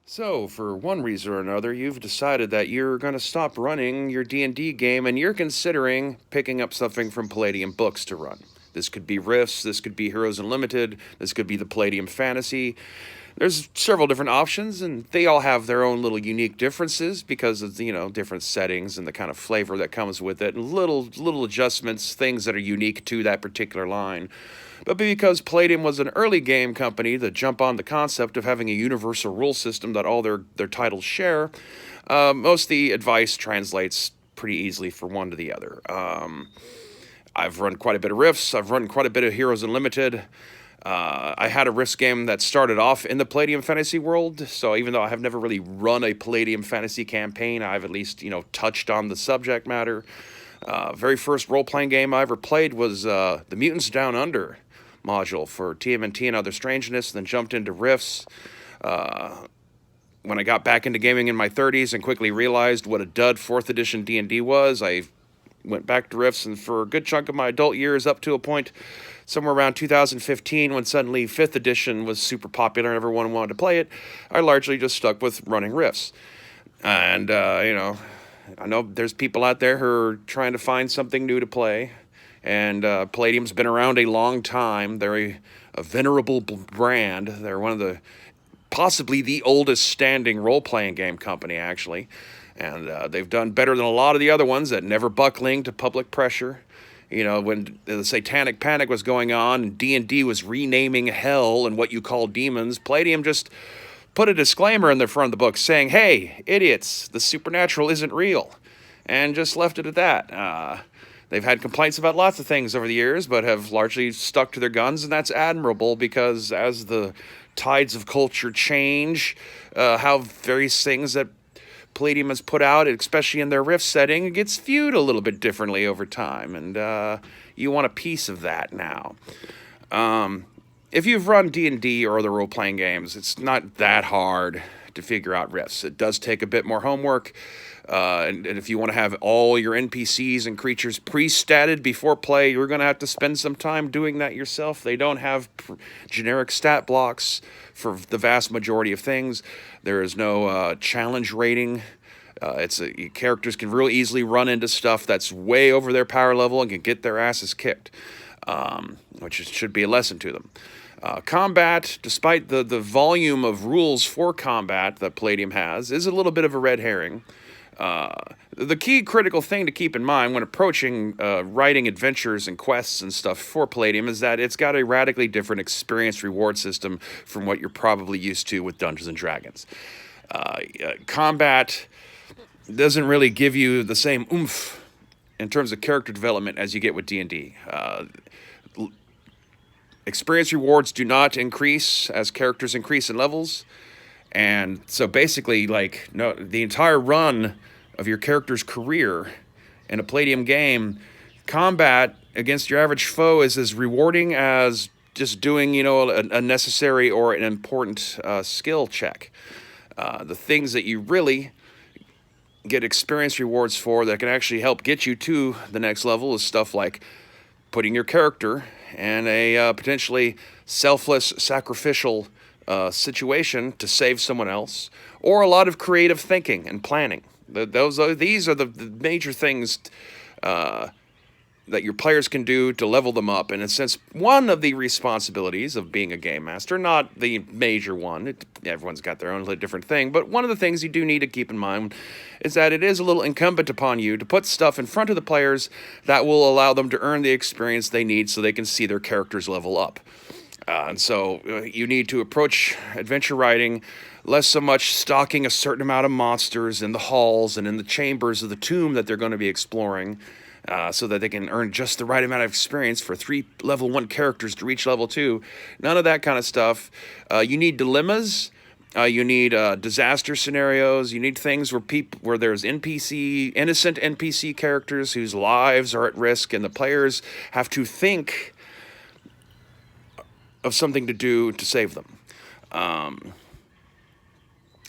So, for one reason or another, you've decided that you're going to stop running your D&D game and you're considering picking up something from Palladium Books to run. This could be Rifts, this could be Heroes Unlimited, this could be the Palladium Fantasy. There's several different options and they all have their own little unique differences because of different settings and the kind of flavor that comes with it and little adjustments, things that are unique to that particular line. But because Palladium was an early game company to jump on the concept of having a universal rule system that all their titles share, most of the advice translates pretty easily from one to the other. I've run quite a bit of Rifts. I've run quite a bit of Heroes Unlimited. I had a Rifts game that started off in the Palladium Fantasy world, so even though I have never really run a Palladium Fantasy campaign, I've at least, touched on the subject matter. Very first role-playing game I ever played was the Mutants Down Under module for TMNT and Other Strangeness, then jumped into Rifts. When I got back into gaming in my 30s and quickly realized what a dud 4th edition D&D was, I went back to Rifts, and for a good chunk of my adult years, up to a point somewhere around 2015, when suddenly 5th edition was super popular and everyone wanted to play it, I largely just stuck with running Rifts. And, I know there's people out there who are trying to find something new to play, and Palladium's been around a long time. They're a venerable brand. They're one of the, possibly the oldest standing role-playing game company, actually. And they've done better than a lot of the other ones that never buckling to public pressure. When the Satanic Panic was going on and D&D was renaming hell and what you call demons, Palladium just put a disclaimer in the front of the book saying, "Hey, idiots, the supernatural isn't real," and just left it at that. They've had complaints about lots of things over the years, but have largely stuck to their guns, and that's admirable because as the tides of culture change, how various things that Palladium has put out, especially in their Rift setting, gets viewed a little bit differently over time, and you want a piece of that now. If you've run D&D or other role-playing games, it's not that hard to figure out Rifts. It does take a bit more homework, and if you want to have all your NPCs and creatures pre-statted before play, you're going to have to spend some time doing that yourself. They don't have generic stat blocks for the vast majority of things. There is no challenge rating. Characters can real easily run into stuff that's way over their power level and can get their asses kicked, which should be a lesson to them. Combat, despite the volume of rules for combat that Palladium has, is a little bit of a red herring. The key critical thing to keep in mind when approaching writing adventures and quests and stuff for Palladium is that it's got a radically different experience reward system from what you're probably used to with Dungeons and Dragons. Combat doesn't really give you the same oomph in terms of character development as you get with D&D. Experience rewards do not increase as characters increase in levels. And so basically, the entire run of your character's career in a Palladium game, combat against your average foe is as rewarding as just doing, a necessary or an important skill check. The things that you really get experience rewards for that can actually help get you to the next level is stuff like putting your character in a potentially selfless, sacrificial situation to save someone else, or a lot of creative thinking and planning. These are the major things that your players can do to level them up. And in a sense, one of the responsibilities of being a game master, not the major one, everyone's got their own different thing, but one of the things you do need to keep in mind is that it is a little incumbent upon you to put stuff in front of the players that will allow them to earn the experience they need so they can see their characters level up. And so you need to approach adventure writing less so much stalking a certain amount of monsters in the halls and in the chambers of the tomb that they're going to be exploring, so that they can earn just the right amount of experience for 3 level 1 characters to reach level 2. None of that kind of stuff. You need dilemmas. You need disaster scenarios. You need things where there's innocent NPC characters whose lives are at risk, and the players have to think of something to do to save them.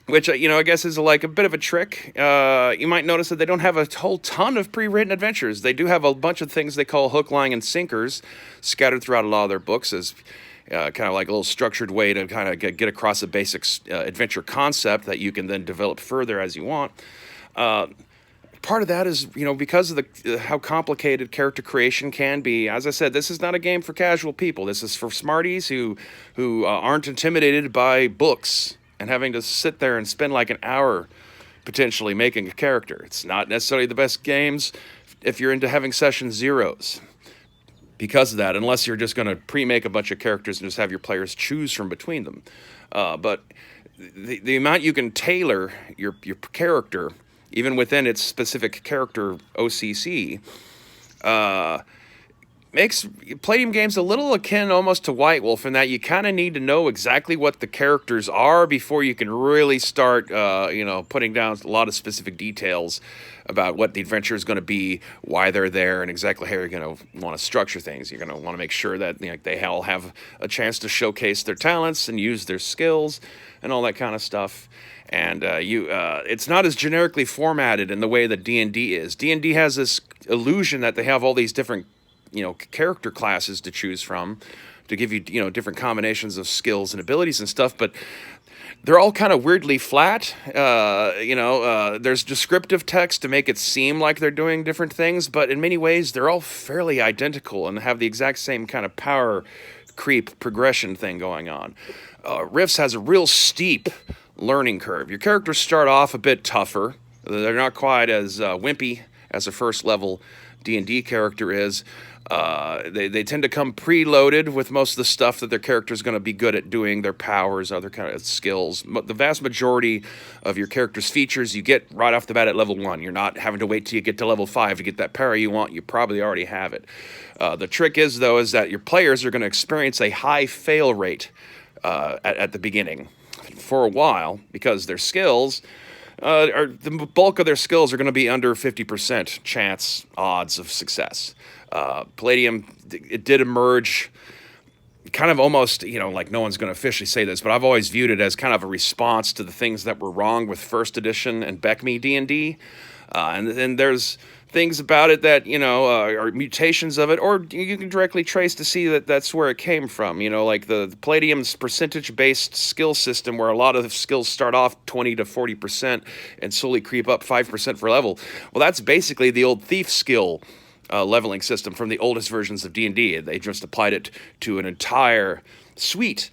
Which, I guess is like a bit of a trick. You might notice that they don't have a whole ton of pre-written adventures. They do have a bunch of things they call hook, line, and sinkers scattered throughout a lot of their books as, kind of like a little structured way to kind of get across a basic adventure concept that you can then develop further as you want. Part of that is, because of the how complicated character creation can be. As I said, this is not a game for casual people. This is for smarties who aren't intimidated by books and having to sit there and spend like an hour potentially making a character. It's not necessarily the best games if you're into having session zeros because of that, unless you're just going to pre-make a bunch of characters and just have your players choose from between them. But the amount you can tailor your character, even within its specific character OCC, makes Palladium games a little akin almost to White Wolf in that you kind of need to know exactly what the characters are before you can really start, putting down a lot of specific details about what the adventure is going to be, why they're there, and exactly how you're going to want to structure things. You're going to want to make sure that they all have a chance to showcase their talents and use their skills and all that kind of stuff. And it's not as generically formatted in the way that D&D is. D&D has this illusion that they have all these different, character classes to choose from to give you, different combinations of skills and abilities and stuff, but they're all kind of weirdly flat. There's descriptive text to make it seem like they're doing different things, but in many ways, they're all fairly identical and have the exact same kind of power creep progression thing going on. Rifts has a real steep learning curve. Your characters start off a bit tougher. They're not quite as wimpy as a first level D&D character is. They tend to come preloaded with most of the stuff that their character is going to be good at doing, their powers, other kind of skills. The vast majority of your character's features you get right off the bat at level 1. You're not having to wait till you get to level 5 to get that power you want. You probably already have it. The trick is that your players are going to experience a high fail rate at the beginning for a while because their skills the bulk of their skills are going to be under 50% chance odds of success. Palladium, it did emerge kind of almost, like no one's going to officially say this, but I've always viewed it as kind of a response to the things that were wrong with first edition and BECME D&D. And then there's things about it that, are mutations of it, or you can directly trace to see that that's where it came from. Like the Palladium's percentage-based skill system where a lot of the skills start off 20 to 40% and slowly creep up 5% for level. Well, that's basically the old thief skill leveling system from the oldest versions of D&D. They just applied it to an entire suite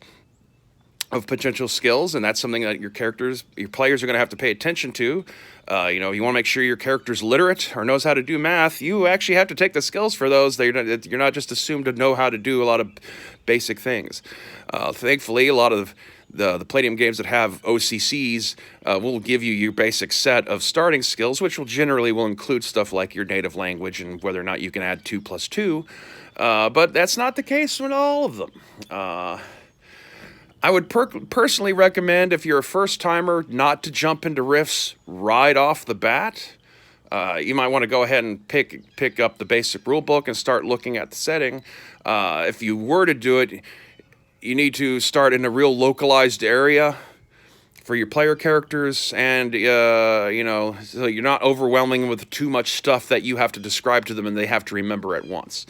of potential skills, and that's something that your players are going to have to pay attention to. You want to make sure your character's literate or knows how to do math. You actually have to take the skills for those. You're not just assumed to know how to do a lot of basic things. Thankfully, a lot of the Palladium games that have OCCs will give you your basic set of starting skills, which will include stuff like your native language and whether or not you can add 2 plus 2. But that's not the case with all of them. I would personally recommend, if you're a first-timer, not to jump into Rifts right off the bat. You might want to go ahead and pick up the basic rule book and start looking at the setting. If you were to do it, you need to start in a real localized area for your player characters, and so you're not overwhelming with too much stuff that you have to describe to them and they have to remember at once.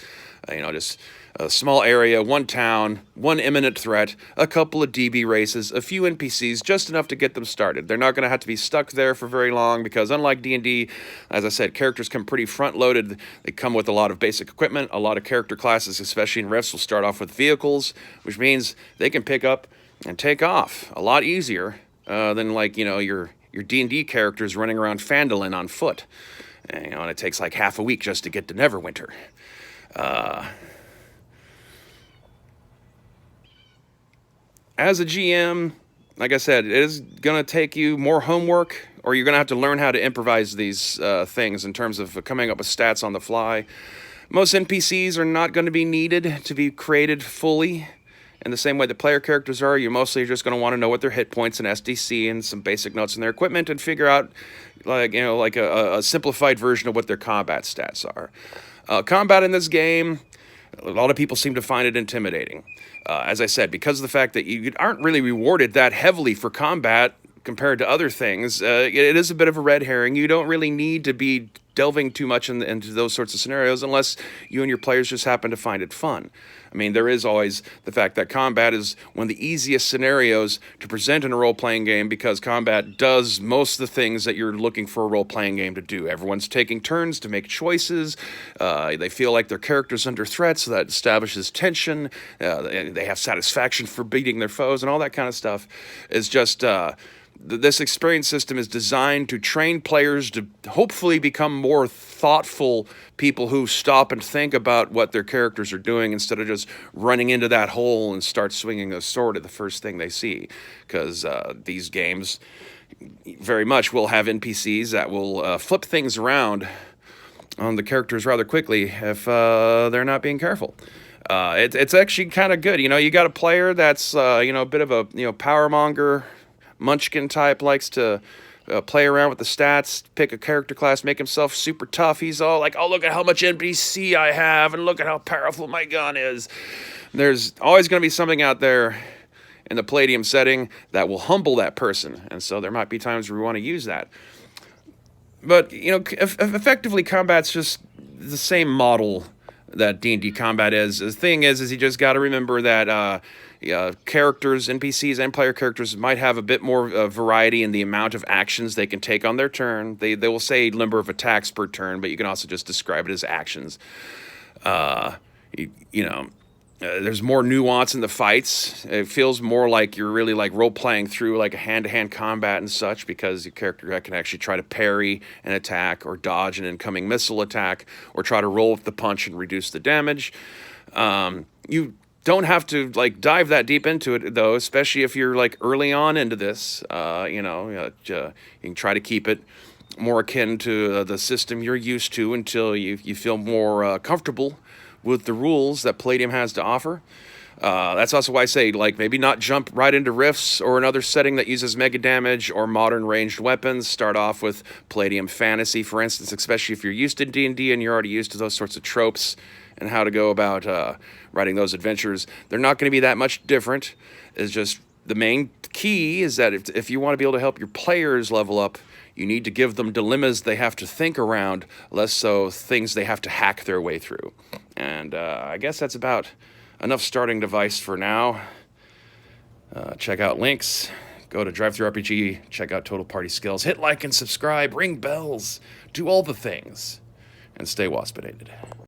Just a small area, one town, one imminent threat, a couple of DB races, a few NPCs, just enough to get them started. They're not going to have to be stuck there for very long because unlike D&D, as I said, characters come pretty front-loaded. They come with a lot of basic equipment. A lot of character classes, especially in Rifts, will start off with vehicles, which means they can pick up and take off a lot easier than your D&D characters running around Phandalin on foot. And it takes like half a week just to get to Neverwinter. As a GM, like I said, it is going to take you more homework, or you're going to have to learn how to improvise these things in terms of coming up with stats on the fly. Most NPCs are not going to be needed to be created fully in the same way that player characters are. You're mostly just going to want to know what their hit points and SDC and some basic notes in their equipment and figure out like a simplified version of what their combat stats are. Combat in this game, a lot of people seem to find it intimidating. As I said, because of the fact that you aren't really rewarded that heavily for combat compared to other things, it is a bit of a red herring. You don't really need to be delving too much into those sorts of scenarios unless you and your players just happen to find it fun. I mean, there is always the fact that combat is one of the easiest scenarios to present in a role-playing game because combat does most of the things that you're looking for a role-playing game to do. Everyone's taking turns to make choices. They feel like their character's under threat, so that establishes tension. They have satisfaction for beating their foes and all that kind of stuff. It's just... this experience system is designed to train players to hopefully become more thoughtful people who stop and think about what their characters are doing instead of just running into that hole and start swinging a sword at the first thing they see. Because these games very much will have NPCs that will flip things around on the characters rather quickly if they're not being careful. It's actually kind of good. You got a player that's a bit of a power monger, munchkin type, likes to play around with the stats, pick a character class, make himself super tough. He's all like, oh, look at how much NPC I have, and look at how powerful my gun is. There's always going to be something out there in the Palladium setting that will humble that person, and so there might be times where we want to use that. But, effectively, combat's just the same model that D&D combat is. The thing is you just got to remember that characters, NPCs, and player characters might have a bit more variety in the amount of actions they can take on their turn. They will say number of attacks per turn, but you can also just describe it as actions. There's more nuance in the fights. It feels more like you're really like role-playing through like a hand-to-hand combat and such, because your character can actually try to parry an attack or dodge an incoming missile attack or try to roll with the punch and reduce the damage. You don't have to like dive that deep into it though, especially if you're like early on into this. You can try to keep it more akin to the system you're used to until you feel more comfortable with the rules that Palladium has to offer. That's also why I say, like, maybe not jump right into Rifts or another setting that uses mega damage or modern ranged weapons. Start off with Palladium Fantasy, for instance, especially if you're used to D&D and you're already used to those sorts of tropes and how to go about writing those adventures. They're not going to be that much different. It's just the main key is that if you want to be able to help your players level up, you need to give them dilemmas they have to think around, less so things they have to hack their way through. And I guess that's about enough starting device for now. Check out links. Go to DriveThruRPG. Check out Total Party Skills. Hit like and subscribe. Ring bells. Do all the things. And stay waspinated.